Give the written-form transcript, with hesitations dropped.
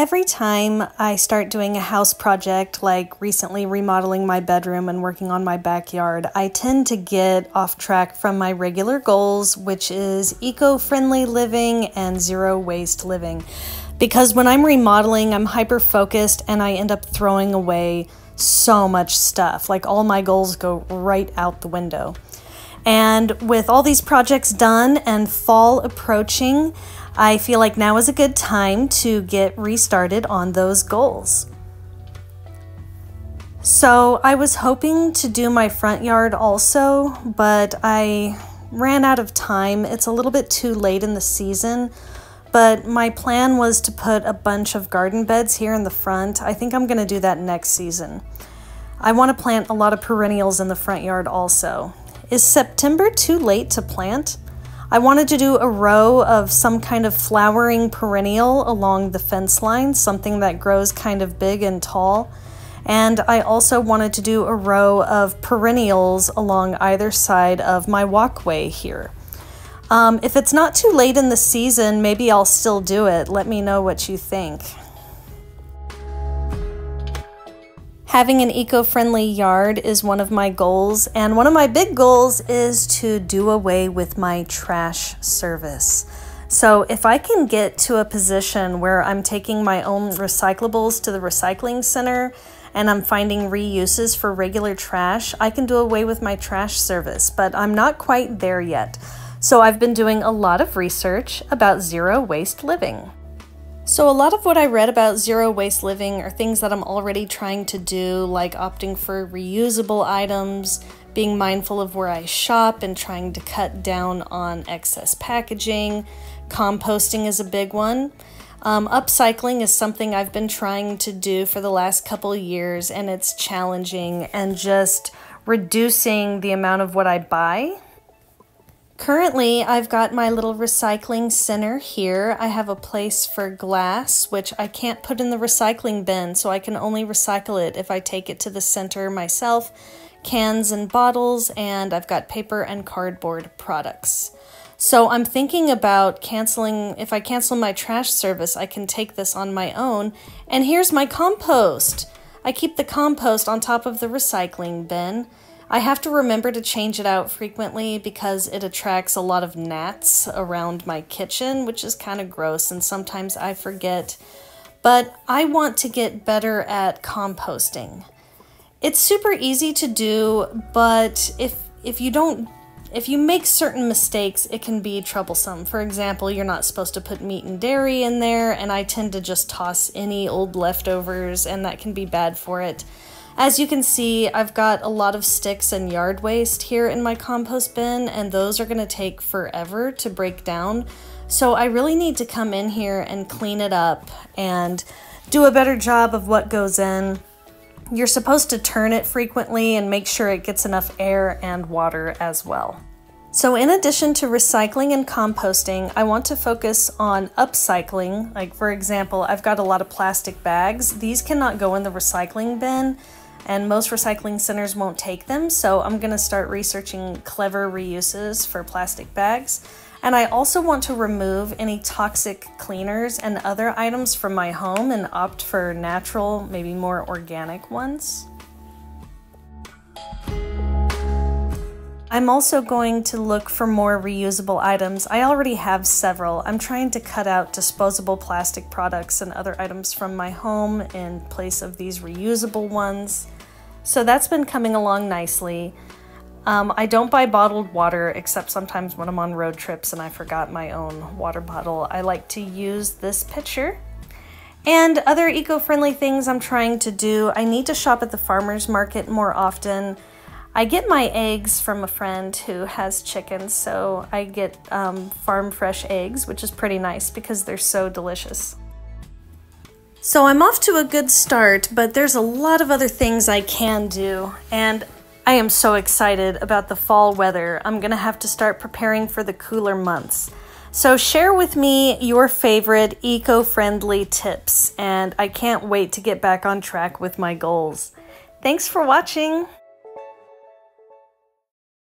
Every time I start doing a house project, like recently remodeling my bedroom and working on my backyard, I tend to get off track from my regular goals, which is eco-friendly living and zero waste living. Because when I'm remodeling, I'm hyper-focused and I end up throwing away so much stuff. Like all my goals go right out the window. And with all these projects done and fall approaching, I feel like now is a good time to get restarted on those goals. So I was hoping to do my front yard also, but I ran out of time. It's a little bit too late in the season, but my plan was to put a bunch of garden beds here in the front. I think I'm going to do that next season. I want to plant a lot of perennials in the front yard also. Is September too late to plant? I wanted to do a row of some kind of flowering perennial along the fence line, something that grows kind of big and tall. And I also wanted to do a row of perennials along either side of my walkway here. If it's not too late in the season, maybe I'll still do it. Let me know what you think. Having an eco-friendly yard is one of my goals, and one of my big goals is to do away with my trash service. So if I can get to a position where I'm taking my own recyclables to the recycling center and I'm finding reuses for regular trash, I can do away with my trash service, but I'm not quite there yet. So I've been doing a lot of research about zero waste living. So a lot of what I read about zero waste living are things that I'm already trying to do, like opting for reusable items, being mindful of where I shop and trying to cut down on excess packaging. Composting is a big one. Upcycling is something I've been trying to do for the last couple of years, and it's challenging, and just reducing the amount of what I buy. Currently, I've got my little recycling center here. I have a place for glass, which I can't put in the recycling bin, so I can only recycle it if I take it to the center myself, cans and bottles, and I've got paper and cardboard products. So I'm thinking about canceling. If I cancel my trash service, I can take this on my own. And here's my compost. I keep the compost on top of the recycling bin. I have to remember to change it out frequently because it attracts a lot of gnats around my kitchen, which is kind of gross, and sometimes I forget. But I want to get better at composting. It's super easy to do, but if you make certain mistakes, it can be troublesome. For example, you're not supposed to put meat and dairy in there, and I tend to just toss any old leftovers, and that can be bad for it. As you can see, I've got a lot of sticks and yard waste here in my compost bin, and those are going to take forever to break down. So I really need to come in here and clean it up and do a better job of what goes in. You're supposed to turn it frequently and make sure it gets enough air and water as well. So in addition to recycling and composting, I want to focus on upcycling. Like for example, I've got a lot of plastic bags. These cannot go in the recycling bin, and most recycling centers won't take them, so I'm going to start researching clever reuses for plastic bags. And I also want to remove any toxic cleaners and other items from my home and opt for natural, maybe more organic ones. I'm also going to look for more reusable items. I already have several. I'm trying to cut out disposable plastic products and other items from my home in place of these reusable ones. So that's been coming along nicely. I don't buy bottled water except sometimes when I'm on road trips and I forgot my own water bottle. I like to use this pitcher. And other eco-friendly things I'm trying to do. I need to shop at the farmer's market more often. I get my eggs from a friend who has chickens, so I get farm fresh eggs, which is pretty nice because they're so delicious. So I'm off to a good start, but there's a lot of other things I can do, and I am so excited about the fall weather. I'm gonna have to start preparing for the cooler months. So share with me your favorite eco-friendly tips, and I can't wait to get back on track with my goals. Thanks for watching!